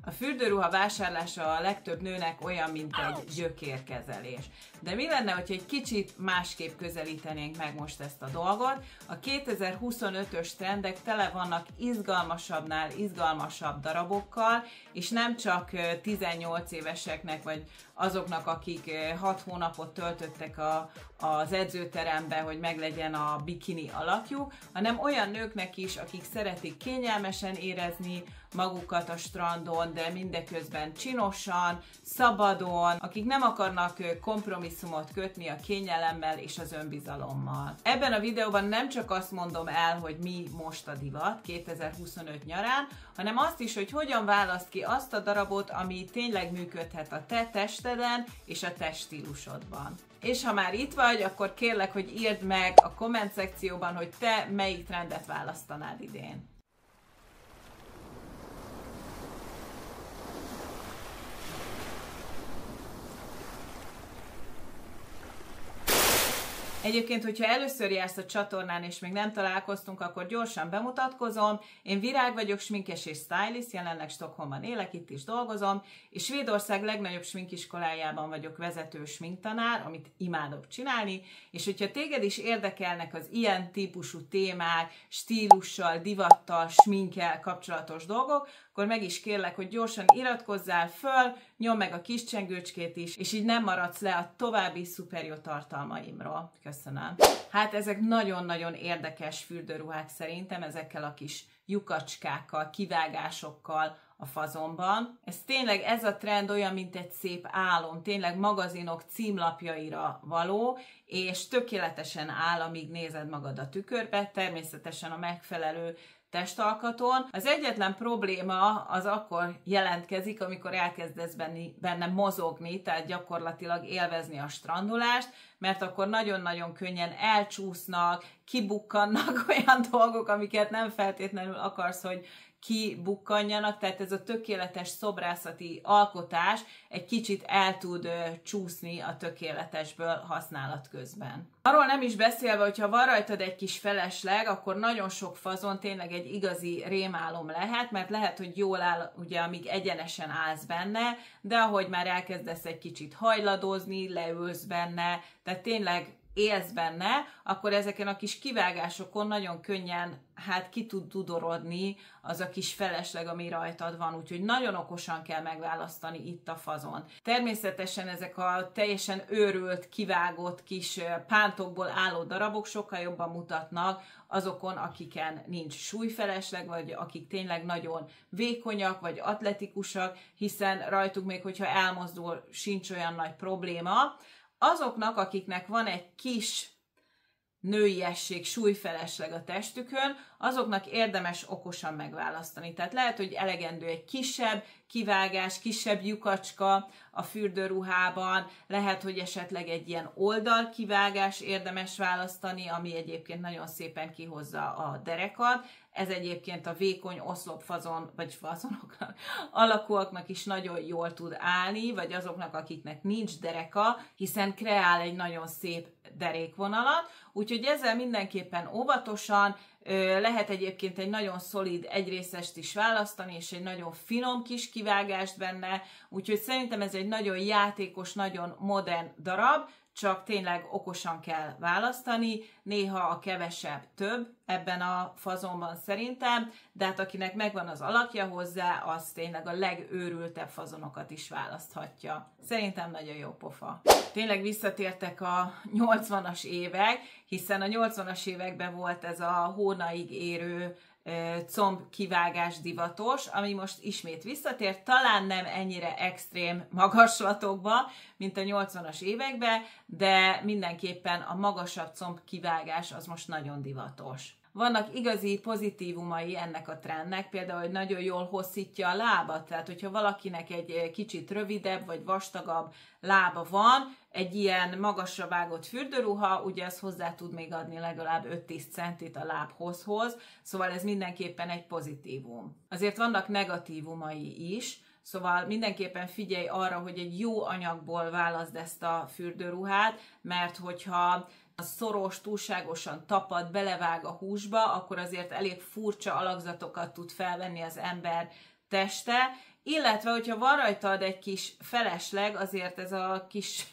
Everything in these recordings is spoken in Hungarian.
A fürdőruha vásárlása a legtöbb nőnek olyan, mint egy gyökérkezelés. De mi lenne, hogyha egy kicsit másképp közelítenénk meg most ezt a dolgot? A 2025-ös trendek tele vannak izgalmasabbnál izgalmasabb darabokkal, és nem csak 18 éveseknek, vagy azoknak, akik 6 hónapot töltöttek az edzőterembe, hogy meglegyen a bikini alakjuk, hanem olyan nőknek is, akik szeretik kényelmesen érezni magukat a strandon, de mindeközben csinosan, szabadon, akik nem akarnak kompromisszumot kötni a kényelemmel és az önbizalommal. Ebben a videóban nem csak azt mondom el, hogy mi most a divat 2025 nyarán, hanem azt is, hogy hogyan választ ki azt a darabot, ami tényleg működhet a te testeden és a te stílusodban. És ha már itt vagy, akkor kérlek, hogy írd meg a komment szekcióban, hogy te melyik trendet választanád idén. Egyébként, hogyha először jársz a csatornán és még nem találkoztunk, akkor gyorsan bemutatkozom. Én Virág vagyok, sminkes és stylist, jelenleg Stockholmban élek, itt is dolgozom, és Svédország legnagyobb sminkiskolájában vagyok vezető sminktanár, amit imádok csinálni, és hogyha téged is érdekelnek az ilyen típusú témák, stílussal, divattal, sminkkel kapcsolatos dolgok, akkor meg is kérlek, hogy gyorsan iratkozzál föl, nyomd meg a kis csengőcskét is, és így nem maradsz le a további szuper jó tartalmaimról. Köszönöm. Hát ezek nagyon-nagyon érdekes fürdőruhák szerintem, ezekkel a kis lyukacskákkal, kivágásokkal a fazonban. Ez a trend olyan, mint egy szép álom, tényleg magazinok címlapjaira való, és tökéletesen áll, amíg nézed magad a tükörbe, természetesen a megfelelő testalkaton. Az egyetlen probléma az akkor jelentkezik, amikor elkezdesz benne mozogni, tehát gyakorlatilag élvezni a strandolást, mert akkor nagyon-nagyon könnyen elcsúsznak, kibukkannak olyan dolgok, amiket nem feltétlenül akarsz, hogy kibukkanjanak, tehát ez a tökéletes szobrászati alkotás egy kicsit el tud csúszni a tökéletesből használat közben. Arról nem is beszélve, hogyha van rajtad egy kis felesleg, akkor nagyon sok fazon tényleg egy igazi rémálom lehet, mert lehet, hogy jól áll, ugye, amíg egyenesen állsz benne, de ahogy már elkezdesz egy kicsit hajladozni, leülsz benne, tehát tényleg élsz benne, akkor ezeken a kis kivágásokon nagyon könnyen ki tud dudorodni az a kis felesleg, ami rajtad van, úgyhogy nagyon okosan kell megválasztani itt a fazon. Természetesen ezek a teljesen őrült, kivágott kis pántokból álló darabok sokkal jobban mutatnak azokon, akiken nincs súlyfelesleg, vagy akik tényleg nagyon vékonyak, vagy atletikusak, hiszen rajtuk még, hogyha elmozdul, sincs olyan nagy probléma. Azoknak, akiknek van egy kis nőiesség, súlyfelesleg a testükön, azoknak érdemes okosan megválasztani. Tehát lehet, hogy elegendő egy kisebb kivágás, kisebb lyukacska a fürdőruhában, lehet, hogy esetleg egy ilyen oldalkivágás érdemes választani, ami egyébként nagyon szépen kihozza a derekat. Ez egyébként a vékony oszlopfazon, vagy fazonoknak, alakúaknak is nagyon jól tud állni, vagy azoknak, akiknek nincs dereka, hiszen kreál egy nagyon szép derékvonalat, úgyhogy ezzel mindenképpen óvatosan, lehet egyébként egy nagyon szolid egyrészest is választani, és egy nagyon finom kis kivágást benne, úgyhogy szerintem ez egy nagyon játékos, nagyon modern darab, csak tényleg okosan kell választani, néha a kevesebb több ebben a fazonban szerintem, de hát akinek megvan az alakja hozzá, az tényleg a legőrültebb fazonokat is választhatja. Szerintem nagyon jó pofa. Tényleg visszatértek a 80-as évek, hiszen a 80-as években volt ez a hónaig érő comb kivágás divatos, ami most ismét visszatért, talán nem ennyire extrém magaslatokba, mint a 80-as években, de mindenképpen a magasabb comb kivágás az most nagyon divatos. Vannak igazi pozitívumai ennek a trendnek, például, hogy nagyon jól hosszítja a lábat, tehát hogyha valakinek egy kicsit rövidebb vagy vastagabb lába van, egy ilyen magasra vágott fürdőruha, ugye ez hozzá tud még adni legalább 5-10 centit a lábhozhoz, szóval ez mindenképpen egy pozitívum. Azért vannak negatívumai is, szóval mindenképpen figyelj arra, hogy egy jó anyagból válaszd ezt a fürdőruhát, mert hogyha a szoros, túlságosan tapad, belevág a húsba, akkor azért elég furcsa alakzatokat tud felvenni az ember teste, illetve, hogyha van rajtad egy kis felesleg, azért ez a kis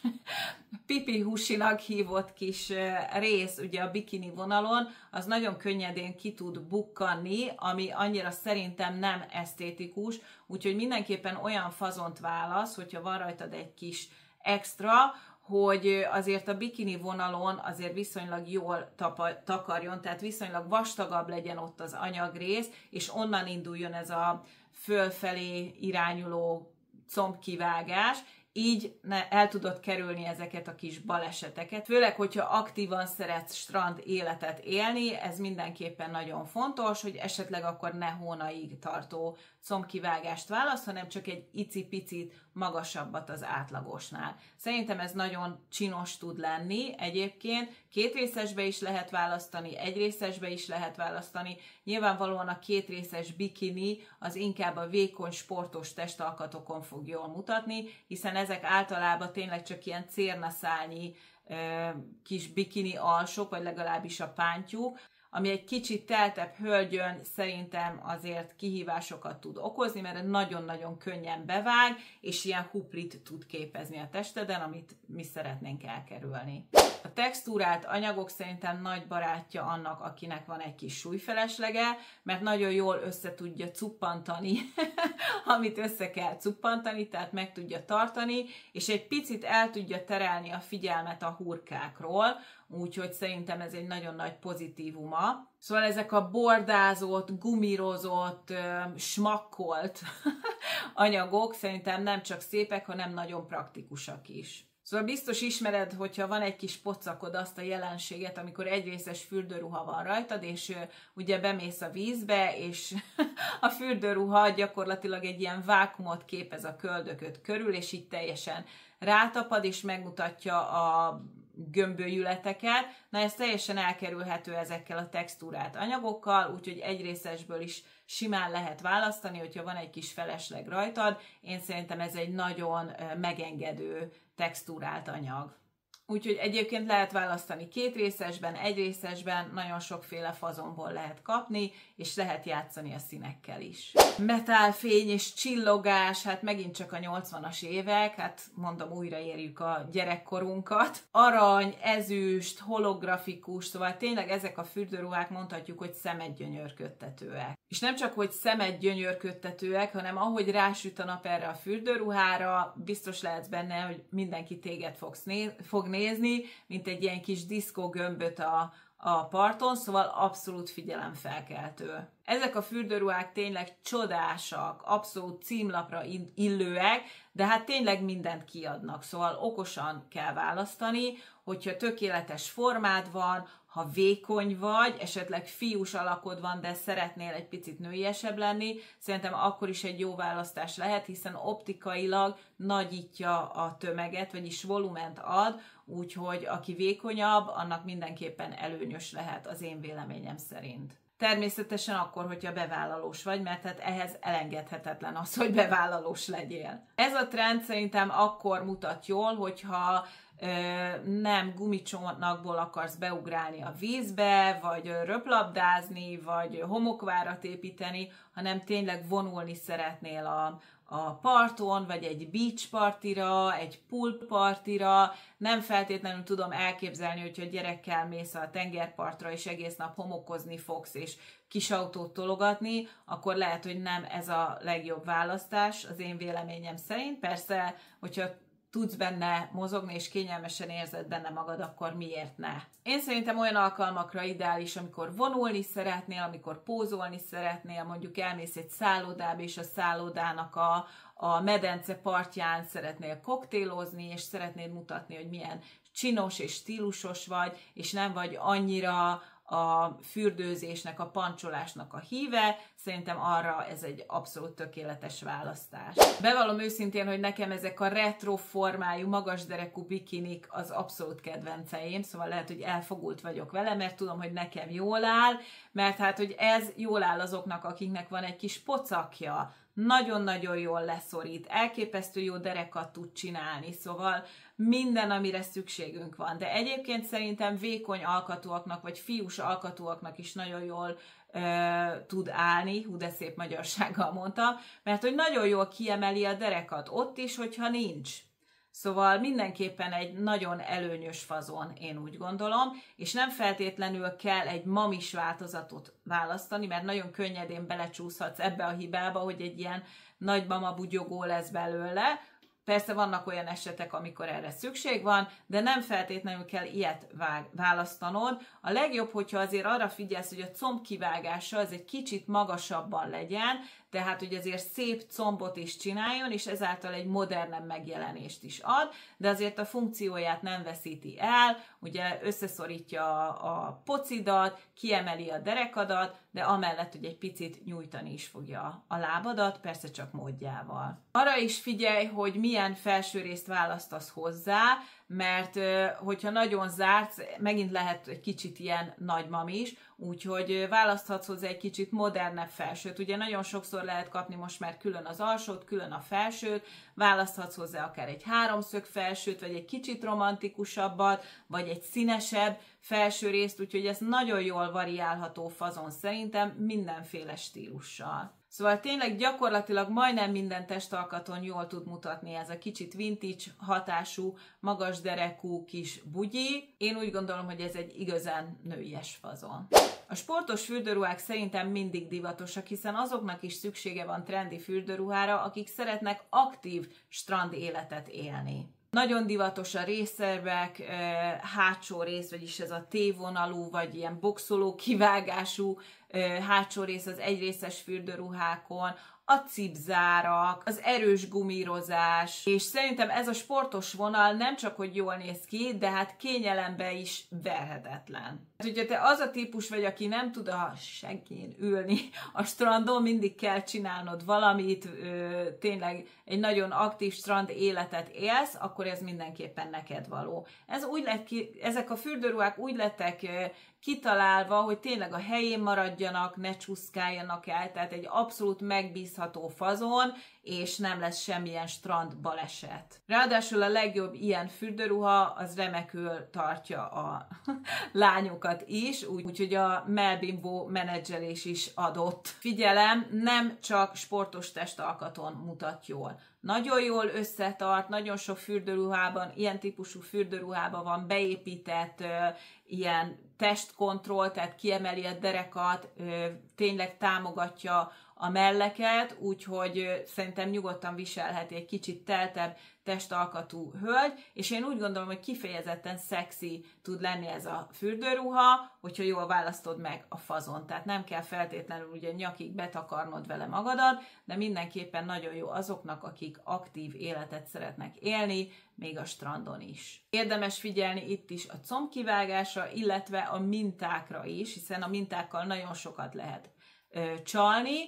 pipi husinak hívott kis rész ugye a bikini vonalon, az nagyon könnyedén ki tud bukkanni, ami annyira szerintem nem esztétikus, úgyhogy mindenképpen olyan fazont válasz, hogyha van rajtad egy kis extra, hogy azért a bikini vonalon azért viszonylag jól takarjon, tehát viszonylag vastagabb legyen ott az anyagrész, és onnan induljon ez a fölfelé irányuló combkivágás, így el tudod kerülni ezeket a kis baleseteket. Főleg, hogyha aktívan szeretsz strand életet élni, ez mindenképpen nagyon fontos, hogy esetleg akkor ne hónaig tartó combkivágást válasz, hanem csak egy icipicit magasabbat az átlagosnál. Szerintem ez nagyon csinos tud lenni egyébként. Kétrészesbe is lehet választani, egyrészesbe is lehet választani. Nyilvánvalóan a kétrészes bikini az inkább a vékony sportos testalkatokon fog jól mutatni, hiszen ezek általában tényleg csak ilyen cérnaszálnyi kis bikini alsók, vagy legalábbis a pántyúk, ami egy kicsit teltebb hölgyön szerintem azért kihívásokat tud okozni, mert nagyon-nagyon könnyen bevág, és ilyen huplit tud képezni a testeden, amit mi szeretnénk elkerülni. A textúrált anyagok szerintem nagy barátja annak, akinek van egy kis súlyfeleslege, mert nagyon jól össze tudja cuppantani, amit össze kell cuppantani, tehát meg tudja tartani, és egy picit el tudja terelni a figyelmet a hurkákról, úgyhogy szerintem ez egy nagyon nagy pozitívuma. Szóval ezek a bordázott, gumírozott, smakkolt anyagok szerintem nem csak szépek, hanem nagyon praktikusak is. Szóval biztos ismered, hogyha van egy kis pocakod, azt a jelenséget, amikor egyrészes fürdőruha van rajtad, és ugye bemész a vízbe, és a fürdőruha gyakorlatilag egy ilyen vákumot képez a köldököd körül, és így teljesen rátapad, és megmutatja a gömbölyületeket. Na ez teljesen elkerülhető ezekkel a textúrált anyagokkal, úgyhogy egyrészesből is simán lehet választani, hogyha van egy kis felesleg rajtad. Én szerintem ez egy nagyon megengedő textúrált anyag. Úgyhogy egyébként lehet választani kétrészesben, egyrészesben, nagyon sokféle fazonból lehet kapni, és lehet játszani a színekkel is. Metálfény és csillogás, hát megint csak a 80-as évek, hát mondom, újraérjük a gyerekkorunkat. Arany, ezüst, holografikus, szóval tényleg ezek a fürdőruhák mondhatjuk, hogy szemedgyönyörködtetőek. És nem csak, hogy szemedgyönyörködtetőek, hanem ahogy rásüt a nap erre a fürdőruhára, biztos lehetsz benne, hogy mindenki téged fog nézni, mint egy ilyen kis diszkógömböt a parton, szóval abszolút figyelemfelkeltő. Ezek a fürdőruhák tényleg csodásak, abszolút címlapra illőek, de hát tényleg mindent kiadnak, szóval okosan kell választani, hogyha tökéletes formád van, ha vékony vagy, esetleg fiús alakod van, de szeretnél egy picit nőiesebb lenni, szerintem akkor is egy jó választás lehet, hiszen optikailag nagyítja a tömeget, vagyis volument ad, úgyhogy aki vékonyabb, annak mindenképpen előnyös lehet az én véleményem szerint. Természetesen akkor, hogyha bevállalós vagy, mert hát ehhez elengedhetetlen az, hogy bevállalós legyél. Ez a trend szerintem akkor mutat jól, hogyha nem gumicsónakból akarsz beugrálni a vízbe, vagy röplabdázni, vagy homokvárat építeni, hanem tényleg vonulni szeretnél a parton, vagy egy beach partira, egy pool partira. Nem feltétlenül tudom elképzelni, hogyha gyerekkel mész a tengerpartra, és egész nap homokozni fogsz, és kis autót tologatni, akkor lehet, hogy nem ez a legjobb választás az én véleményem szerint. Persze, hogyha tudsz benne mozogni, és kényelmesen érzed benne magad, akkor miért ne? Én szerintem olyan alkalmakra ideális, amikor vonulni szeretnél, amikor pózolni szeretnél, mondjuk elmész egy szállodába, és a szállodának a medence partján szeretnél koktélozni, és szeretnéd mutatni, hogy milyen csinos és stílusos vagy, és nem vagy annyira a fürdőzésnek, a pancsolásnak a híve, szerintem arra ez egy abszolút tökéletes választás. Bevallom őszintén, hogy nekem ezek a retro formájú, magas derekú bikinik az abszolút kedvenceim, szóval lehet, hogy elfogult vagyok vele, mert tudom, hogy nekem jól áll, mert hát, hogy ez jól áll azoknak, akiknek van egy kis pocakja, nagyon-nagyon jól leszorít, elképesztő jó derekat tud csinálni, szóval minden, amire szükségünk van. De egyébként szerintem vékony alkatúaknak, vagy fiús alkatúaknak is nagyon jól tud állni, hú de szép magyarsággal mondta, mert hogy nagyon jól kiemeli a derekat ott is, hogyha nincs. Szóval mindenképpen egy nagyon előnyös fazon, én úgy gondolom, és nem feltétlenül kell egy mamis változatot választani, mert nagyon könnyedén belecsúszhatsz ebbe a hibába, hogy egy ilyen nagymama bugyogó lesz belőle. Persze vannak olyan esetek, amikor erre szükség van, de nem feltétlenül kell ilyet választanod. A legjobb, hogyha azért arra figyelsz, hogy a comb kivágása az egy kicsit magasabban legyen, tehát hogy azért szép combot is csináljon, és ezáltal egy modernebb megjelenést is ad, de azért a funkcióját nem veszíti el, ugye összeszorítja a pocidat, kiemeli a derekadat, de amellett, hogy egy picit nyújtani is fogja a lábadat, persze csak módjával. Arra is figyelj, hogy milyen felső részt választasz hozzá, mert hogyha nagyon zársz, megint lehet egy kicsit ilyen nagymamis, úgyhogy választhatsz hozzá egy kicsit modernebb felsőt. Ugye nagyon sokszor lehet kapni most már külön az alsót, külön a felsőt, választhatsz hozzá akár egy háromszög felsőt, vagy egy kicsit romantikusabbat, vagy egy színesebb felső részt, úgyhogy ez nagyon jól variálható fazon szerintem mindenféle stílussal. Szóval tényleg gyakorlatilag majdnem minden testalkaton jól tud mutatni ez a kicsit vintage hatású, magas derekú kis bugyi. Én úgy gondolom, hogy ez egy igazán nőies fazon. A sportos fürdőruhák szerintem mindig divatosak, hiszen azoknak is szüksége van trendi fürdőruhára, akik szeretnek aktív strand életet élni. Nagyon divatos a részervek, hátsó rész, vagyis ez a T-vonalú, vagy ilyen boxoló kivágású hátsó rész az egyrészes fürdőruhákon, a cipzárak, az erős gumírozás, és szerintem ez a sportos vonal nem csak, hogy jól néz ki, de hát kényelemben is verhetetlen. Hát, hogyha te az a típus vagy, aki nem tud a seggén ülni a strandon, mindig kell csinálnod valamit, tényleg egy nagyon aktív strand életet élsz, akkor ez mindenképpen neked való. Ezek a fürdőruhák úgy lettek kitalálva, hogy tényleg a helyén maradjanak, ne csúszkáljanak el, tehát egy abszolút megbízható fazon, és nem lesz semmilyen strand baleset. Ráadásul a legjobb ilyen fürdőruha az remekül tartja a lányokat is, úgyhogy a Melbimbo menedzselés is adott. Figyelem, nem csak sportos testalkaton mutat jól. Nagyon jól összetart, nagyon sok fürdőruhában, ilyen típusú fürdőruhában van beépített ilyen testkontroll, tehát kiemeli a derekat, tényleg támogatja a melleket, úgyhogy szerintem nyugodtan viselheti egy kicsit teltebb testalkatú hölgy, és én úgy gondolom, hogy kifejezetten szexi tud lenni ez a fürdőruha, hogyha jól választod meg a fazon. Tehát nem kell feltétlenül ugye nyakig betakarnod vele magadat, de mindenképpen nagyon jó azoknak, akik aktív életet szeretnek élni, még a strandon is. Érdemes figyelni itt is a combkivágásra, illetve a mintákra is, hiszen a mintákkal nagyon sokat lehet csalni.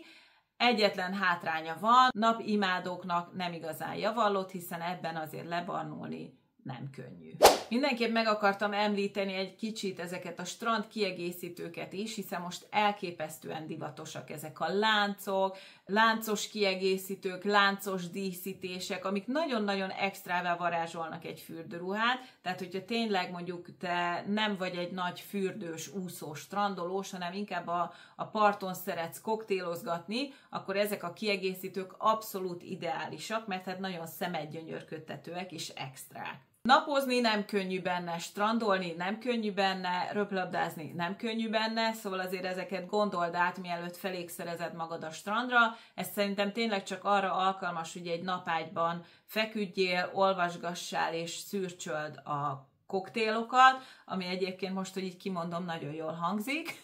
Egyetlen hátránya van, napimádóknak nem igazán javallott, hiszen ebben azért lebarnulni nem könnyű. Mindenképp meg akartam említeni egy kicsit ezeket a strand kiegészítőket is, hiszen most elképesztően divatosak ezek a láncok, láncos kiegészítők, láncos díszítések, amik nagyon-nagyon extrává varázsolnak egy fürdőruhát, tehát hogyha tényleg mondjuk te nem vagy egy nagy fürdős, úszós, strandolós, hanem inkább a parton szeretsz koktélozgatni, akkor ezek a kiegészítők abszolút ideálisak, mert hát nagyon szemedgyönyörködtetőek és extrák. Napozni nem könnyű benne, strandolni nem könnyű benne, röplabdázni nem könnyű benne, szóval azért ezeket gondold át, mielőtt felékszerezed magad a strandra. Ez szerintem tényleg csak arra alkalmas, hogy egy napágyban feküdjél, olvasgassál és szürcsöld a koktélokat, ami egyébként most, hogy így kimondom, nagyon jól hangzik.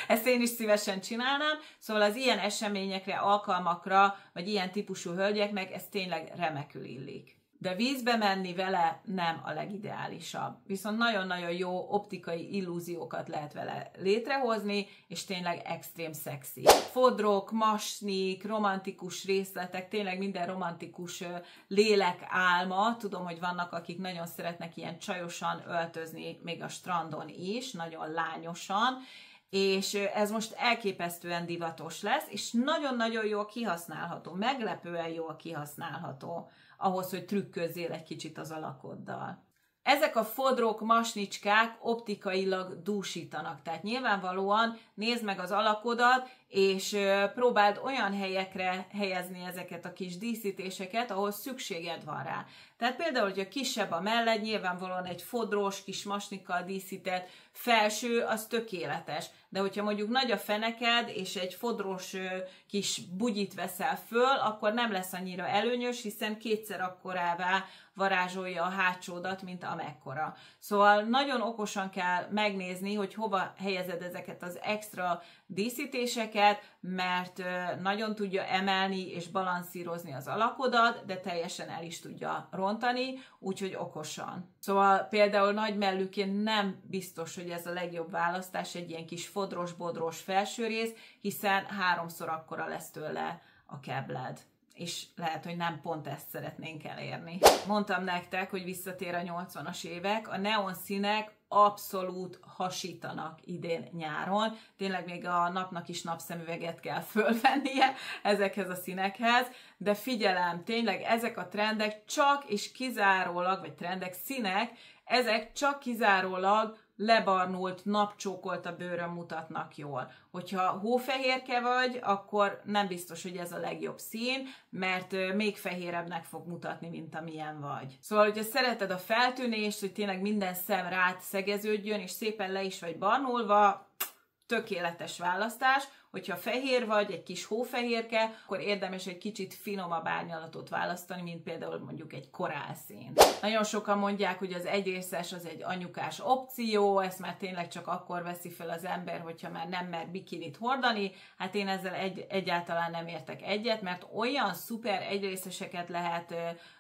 Ezt én is szívesen csinálnám, szóval az ilyen eseményekre, alkalmakra, vagy ilyen típusú hölgyeknek ez tényleg remekül illik. De vízbe menni vele nem a legideálisabb. Viszont nagyon-nagyon jó optikai illúziókat lehet vele létrehozni, és tényleg extrém szexi. Fodrok, masnik, romantikus részletek, tényleg minden romantikus lélek álma. Tudom, hogy vannak, akik nagyon szeretnek ilyen csajosan öltözni, még a strandon is, nagyon lányosan, és ez most elképesztően divatos lesz, és nagyon-nagyon jól kihasználható, meglepően jól kihasználható, ahhoz, hogy trükközzél egy kicsit az alakoddal. Ezek a fodrok, masnicskák optikailag dúsítanak, tehát nyilvánvalóan nézd meg az alakodat, és próbáld olyan helyekre helyezni ezeket a kis díszítéseket, ahol szükséged van rá. Tehát például, hogyha kisebb a melled, nyilvánvalóan egy fodros, kis masnikkal díszített felső, az tökéletes. De hogyha mondjuk nagy a feneked, és egy fodros kis bugyit veszel föl, akkor nem lesz annyira előnyös, hiszen kétszer akkorává varázsolja a hátsódat, mint amekkora. Szóval nagyon okosan kell megnézni, hogy hova helyezed ezeket az extra díszítéseket, mert nagyon tudja emelni és balanszírozni az alakodat, de teljesen el is tudja rontani, úgyhogy okosan. Szóval például nagy mellűként nem biztos, hogy ez a legjobb választás egy ilyen kis fodros-bodros felsőrész, hiszen 3-szor akkora lesz tőle a kebled. És lehet, hogy nem pont ezt szeretnénk elérni. Mondtam nektek, hogy visszatér a 80-as évek, a neon színek abszolút hasítanak idén nyáron. Tényleg még a napnak is napszemüveget kell fölvennie ezekhez a színekhez, de figyelem, tényleg ezek a trendek csak és kizárólag, vagy trendek, színek, ezek csak kizárólag lebarnult, napcsókolt a bőrön mutatnak jól. Hogyha hófehérke vagy, akkor nem biztos, hogy ez a legjobb szín, mert még fehérebbnek fog mutatni, mint amilyen vagy. Szóval, hogyha szereted a feltűnést, hogy tényleg minden szem rád szegeződjön, és szépen le is vagy barnulva, tökéletes választás. Hogyha fehér vagy, egy kis hófehérke, akkor érdemes egy kicsit finomabb árnyalatot választani, mint például mondjuk egy korálszín. Nagyon sokan mondják, hogy az egyrészes az egy anyukás opció, ezt már tényleg csak akkor veszi fel az ember, hogyha már nem mer bikinit hordani. Hát én ezzel egyáltalán nem értek egyet, mert olyan szuper egyrészeseket lehet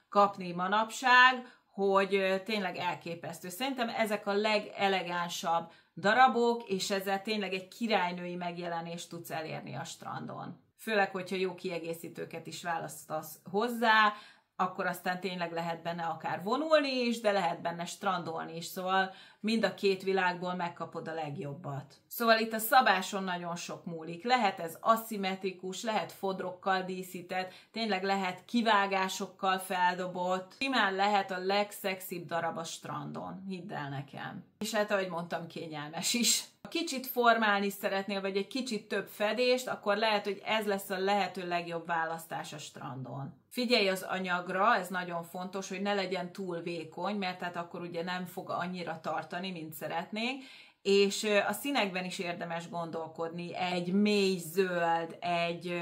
kapni manapság, hogy tényleg elképesztő. Szerintem ezek a legelegánsabb darabok, és ezzel tényleg egy királynői megjelenést tudsz elérni a strandon. Főleg, hogyha jó kiegészítőket is választasz hozzá, akkor aztán tényleg lehet benne akár vonulni is, de lehet benne strandolni is, szóval mind a két világból megkapod a legjobbat. Szóval itt a szabáson nagyon sok múlik. Lehet ez aszimmetrikus, lehet fodrokkal díszített, tényleg lehet kivágásokkal feldobott, simán lehet a legszexibb darab a strandon, hidd el nekem. És hát ahogy mondtam, kényelmes is. Ha kicsit formálni szeretnél, vagy egy kicsit több fedést, akkor lehet, hogy ez lesz a lehető legjobb választás a strandon. Figyelj az anyagra, ez nagyon fontos, hogy ne legyen túl vékony, mert tehát akkor ugye nem fog annyira tartani, mint szeretnénk, és a színekben is érdemes gondolkodni, egy mély zöld, egy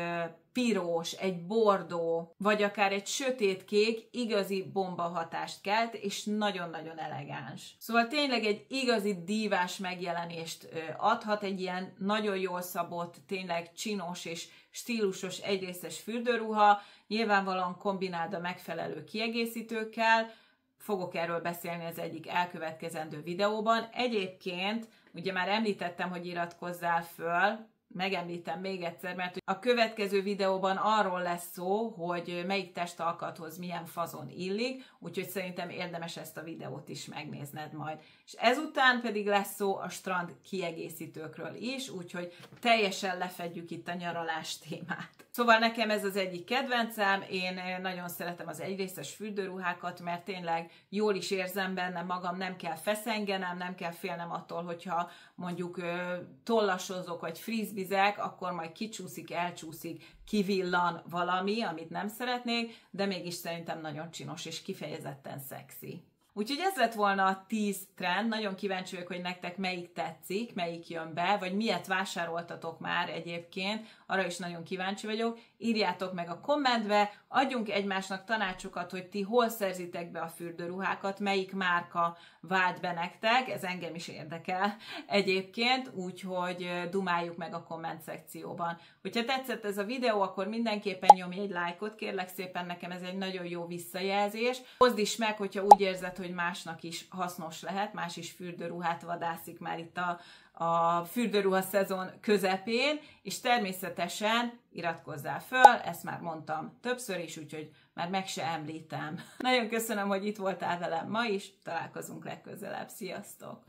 piros, egy bordó, vagy akár egy sötétkék igazi bomba hatást kelt, és nagyon-nagyon elegáns. Szóval tényleg egy igazi dívás megjelenést adhat, egy ilyen nagyon jól szabott, tényleg csinos és stílusos egyrészes fürdőruha, nyilvánvalóan kombináld a megfelelő kiegészítőkkel, fogok erről beszélni az egyik elkövetkezendő videóban. Egyébként, ugye már említettem, hogy iratkozzál föl, megemlítem még egyszer, mert a következő videóban arról lesz szó, hogy melyik testalkathoz milyen fazon illik, úgyhogy szerintem érdemes ezt a videót is megnézned majd. És ezután pedig lesz szó a strand kiegészítőkről is, úgyhogy teljesen lefedjük itt a nyaralás témát. Szóval nekem ez az egyik kedvencem, én nagyon szeretem az egyrészes fürdőruhákat, mert tényleg jól is érzem benne magam, nem kell feszengenem, nem kell félnem attól, hogyha mondjuk tollasozok vagy frízbizek, akkor majd kicsúszik, elcsúszik, kivillan valami, amit nem szeretnék, de mégis szerintem nagyon csinos és kifejezetten szexi. Úgyhogy ez lett volna a 10 trend, nagyon kíváncsi vagyok, hogy nektek melyik tetszik, melyik jön be, vagy miért vásároltatok már egyébként, arra is nagyon kíváncsi vagyok. Írjátok meg a kommentbe, adjunk egymásnak tanácsokat, hogy ti hol szerzitek be a fürdőruhákat, melyik márka vált be nektek, ez engem is érdekel egyébként, úgyhogy dumáljuk meg a komment szekcióban. Hogyha tetszett ez a videó, akkor mindenképpen nyomj egy lájkot, kérlek szépen, nekem ez egy nagyon jó visszajelzés. Hozd is meg, hogyha úgy érzed, hogy másnak is hasznos lehet, más is fürdőruhát vadászik már itt a fürdőruha szezon közepén, és természetesen iratkozzál föl, ezt már mondtam többször is, úgyhogy már meg se említem. Nagyon köszönöm, hogy itt voltál velem ma is, találkozunk legközelebb, sziasztok!